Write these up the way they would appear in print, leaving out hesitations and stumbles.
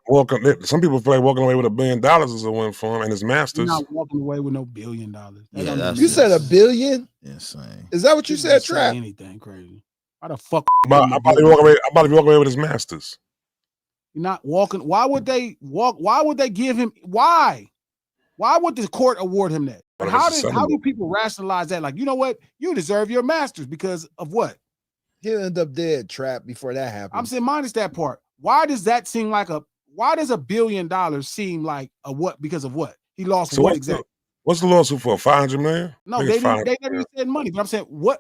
Some people feel like walking away with $1 billion is a win for him and his masters. You're not walking away with no $1 billion. You said $1 billion? Insane. Is that what you said, Trap? Anything crazy? Why the fuck? I'm about to walk away with his masters. You're not walking. Why would they walk? Why would they give him? Why? Why would the court award him that? How do people rationalize that? Like, you know what? You deserve your masters because of what? He'll end up dead, Trap, before that happens. I'm saying minus that part. Why does that seem like why does $1 billion seem like a what? Because of what? He lost so what exactly? What's the lawsuit for? $500 million? No, they never said money. But I'm saying, what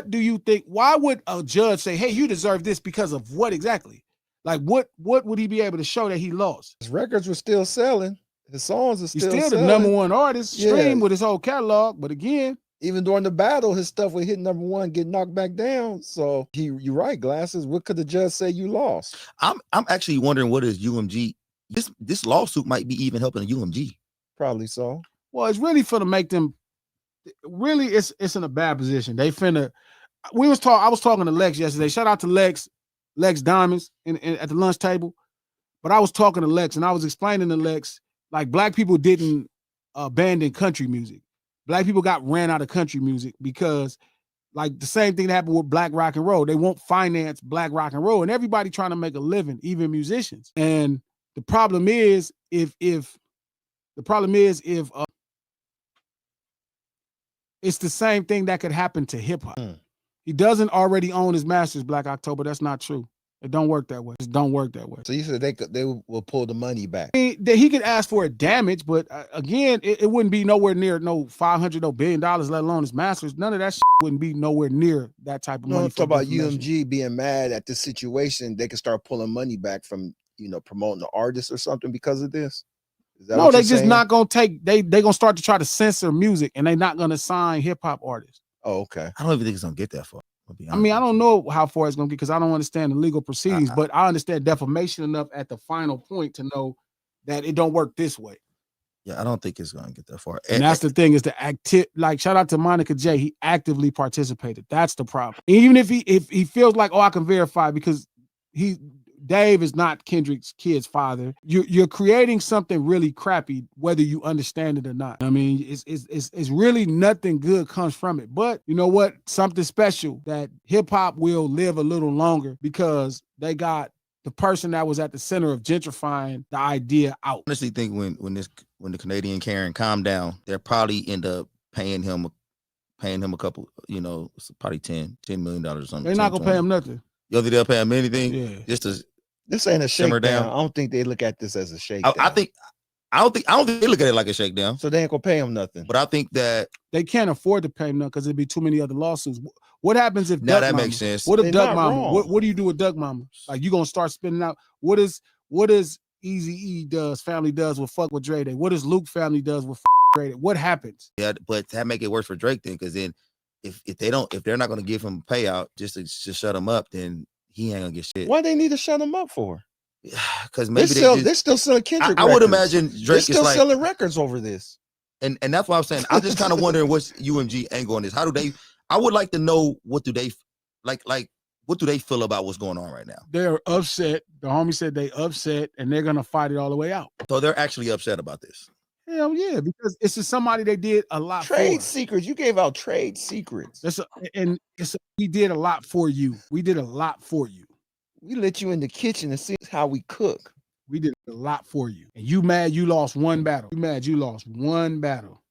do you think? Why would a judge say, hey, you deserve this because of what exactly? Like, what would he be able to show that he lost? His records were still selling. His songs are still He's still selling. the #1 artist, stream with his whole catalog. But again, even during the battle, his stuff would hit #1, get knocked back down. So you're right, Glasses. What could the judge say you lost? I'm actually wondering what is UMG. This lawsuit might be even helping the UMG. Probably so. Well, it's really for to make them. Really, it's in a bad position. They finna. I was talking to Lex yesterday. Shout out to Lex Diamonds at the lunch table. But I was talking to Lex and I was explaining to Lex, like, black people didn't abandon country music. Black people ran out of country music because, like, the same thing that happened with black rock and roll. They won't finance black rock and roll, and everybody trying to make a living, even musicians. And the problem is if it's the same thing that could happen to hip hop. He doesn't already own his masters, Black October. That's not true. It don't work that way. It don't work that way. So you said they will pull the money back. I mean, he could ask for a damage, but again, it wouldn't be nowhere near no $500, no $1 billion, let alone his masters. None of that shit wouldn't be nowhere near that type of money. I'm talking about UMG being mad at this situation. They can start pulling money back from, promoting the artist or something because of this. No, they just not gonna take. They gonna start to try to censor music, and they're not gonna sign hip hop artists. Oh, okay. I don't even think it's gonna get that far. I mean, I don't know how far it's gonna get because I don't understand the legal proceedings, but I understand defamation enough at the final point to know that it don't work this way. Yeah, I don't think it's gonna get that far. And that's the thing is like shout out to Monica J. He actively participated. That's the problem. Even if he feels like, I can verify because Dave is not Kendrick's kid's father. You're creating something really crappy, whether you understand it or not. I mean, it's really nothing good comes from it. But you know what? Something special that hip hop will live a little longer because they got the person that was at the center of gentrifying the idea out. I honestly think when the Canadian Karen calmed down, they'll probably end up paying him a couple, probably $10 million or something. They're not gonna pay him nothing. You think they'll pay him anything? Yeah. This ain't a shakedown. I don't think they look at this as a shakedown. I don't think they look at it like a shakedown. So they ain't gonna pay him nothing. But I think that they can't afford to pay him nothing because there'd be too many other lawsuits. What happens if now that makes sense? What if Duck Mama? What do you do with Duck Mama? Like you gonna start spinning out? What is Eazy-E family does with Fuck with Dre Day? What does Luke family does with Dre Day? What happens? Yeah, but that make it worse for Drake then, because then if they're not gonna give him a payout just to shut him up, then he ain't gonna get shit. Why they need to shut him up for? Because maybe they're still selling Kendrick. I would imagine Drake is still selling records over this. And that's what I'm saying. I'm just kind of wondering what's UMG angle on this. How do they? I would like to know what do they like what do they feel about what's going on right now? They're upset. The homie said they upset and they're gonna fight it all the way out. So they're actually upset about this. Hell yeah, because it's just somebody they did a lot trade secrets. You gave out trade secrets. We did a lot for you. We did a lot for you. We let you in the kitchen and see how we cook. We did a lot for you. And you mad you lost one battle. You mad you lost one battle.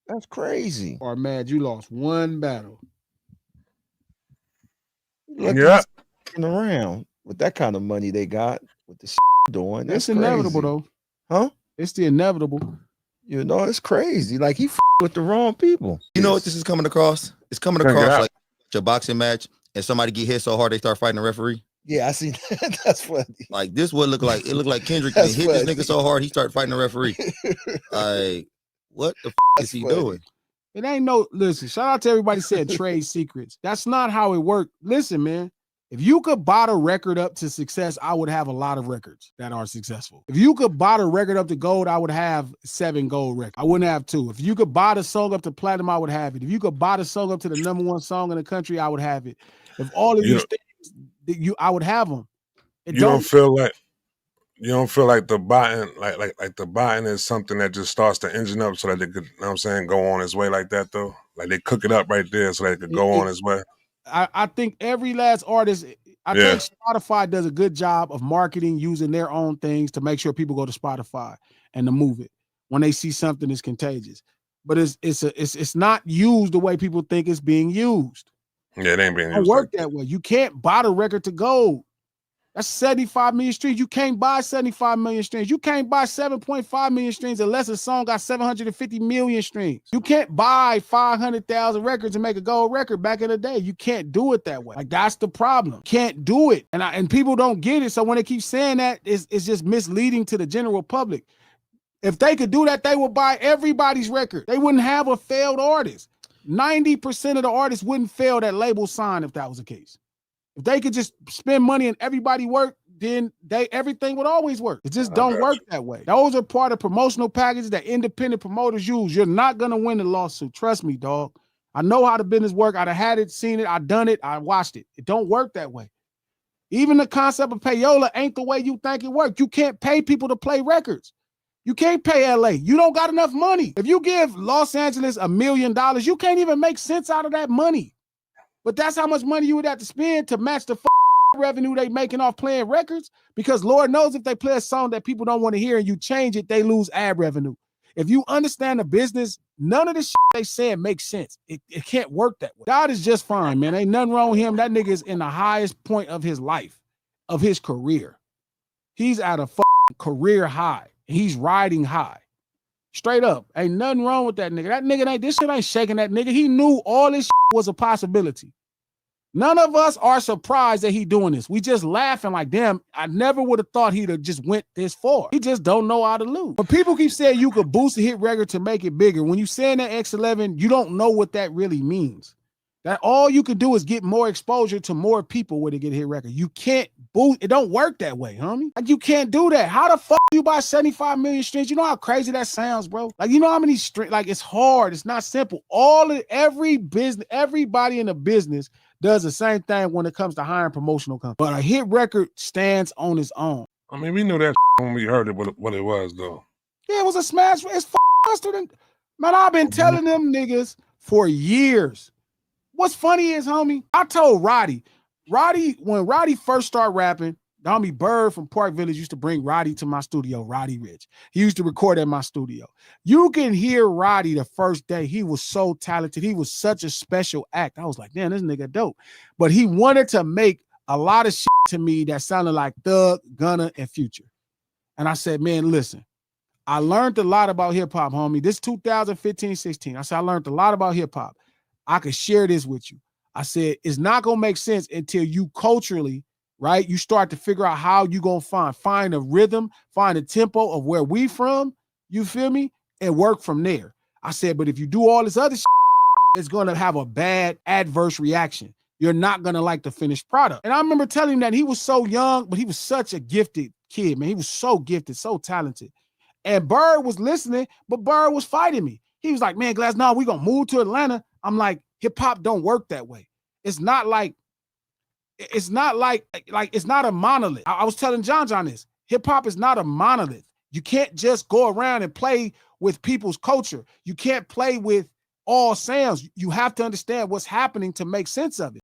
That's crazy. Or mad you lost one battle. Yeah. Around with that kind of money they got with the doing. That's inevitable though. Huh? It's the inevitable. It's crazy. Like he with the wrong people. You know what this is coming across? It's coming across like a boxing match and somebody get hit so hard they start fighting the referee. Yeah, I see that. That's funny. Like this would look like Kendrick hit this nigga so hard he started fighting the referee. Like, what the is he doing? It ain't listen, shout out to everybody said trade secrets. That's not how it worked. Listen, man. If you could bot a record up to success, I would have a lot of records that are successful. If you could bot a record up to gold, I would have 7 gold records. I wouldn't have 2. If you could bot a song up to platinum, I would have it. If you could bot a song up to the #1 song in the country, I would have it. If all of these things, I would have them. You don't feel like You don't feel like the botting, like the botting is something that just starts the engine up so that it could, you know what I'm saying, go on its way like that though? Like they cook it up right there so that it could go on its way. I think every last artist, I think Spotify does a good job of marketing using their own things to make sure people go to Spotify and to move it when they see something that's contagious. But it's not used the way people think it's being used. Yeah, it ain't being used. It don't work that way. You can't buy the record to gold. That's 75 million streams. You can't buy 75 million streams. You can't buy 7.5 million streams unless a song got 750 million streams. You can't buy 500,000 records and make a gold record back in the day. You can't do it that way. Like, that's the problem. Can't do it. And people don't get it. So when they keep saying that, it's just misleading to the general public. If they could do that, they would buy everybody's record. They wouldn't have a failed artist. 90% of the artists wouldn't fail that label sign if that was the case. If they could just spend money and everybody work, then everything would always work. It just don't work that way. Those are part of promotional packages that independent promoters use. You're not gonna win the lawsuit. Trust me, dog. I know how the business work. I'd have had it, seen it, I've done it, I watched it. It don't work that way. Even the concept of payola ain't the way you think it works. You can't pay people to play records. You can't pay LA. You don't got enough money. If you give Los Angeles $1 million, you can't even make sense out of that money. But that's how much money you would have to spend to match the revenue they making off playing records, because Lord knows if they play a song that people don't want to hear and you change it, they lose ad revenue. If you understand the business, none of this they saying makes sense. It can't work that way. God is just fine, man. Ain't nothing wrong with him. That nigga is in the highest point of his life, of his career. He's at a career high. He's riding high. Straight up. Ain't nothing wrong with that nigga. That nigga this shit ain't shaking that nigga. He knew all this was a possibility. None of us are surprised that he doing this. We just laughing like, damn, I never would have thought he'd have just went this far. He just don't know how to lose. But people keep saying you could boost a hit record to make it bigger. When you saying that X11, you don't know what that really means. That all you can do is get more exposure to more people when they get a hit record. You can't boost. It don't work that way, homie. Like, you can't do that. How the fuck you buy 75 million streams? You know how crazy that sounds, bro? Like, you know how many streams? Like, it's hard. It's not simple. Every business, everybody in the business does the same thing when it comes to hiring promotional companies. But a hit record stands on its own. I mean, we knew that when we heard it, what it was, though. Yeah, it was a smash. It's faster than... Man, I've been telling them niggas for years. What's funny is, homie, I told Roddy, when Roddy first started rapping, the homie Bird from Park Village used to bring Roddy to my studio, Roddy Rich. He used to record at my studio. You can hear Roddy the first day. He was so talented. He was such a special act. I was like, damn, this nigga dope. But he wanted to make a lot of shit to me that sounded like Thug, Gunna, and Future. And I said, man, listen, I learned a lot about hip-hop, homie. This 2015, 16. I said, I learned a lot about hip-hop. I could share this with you. I said, it's not going to make sense until you culturally, right? You start to figure out how you going to find a rhythm, find a tempo of where we from, you feel me? And work from there. I said, but if you do all this other shit, it's going to have a bad adverse reaction. You're not going to like the finished product. And I remember telling him that he was so young, but he was such a gifted kid, man. He was so gifted, so talented. And Bird was listening, but Bird was fighting me. He was like, man, Glass, no, we're going to move to Atlanta. I'm like, hip hop don't work that way. It's not it's not a monolith. I was telling John this. Hip hop is not a monolith. You can't just go around and play with people's culture. You can't play with all sounds. You have to understand what's happening to make sense of it.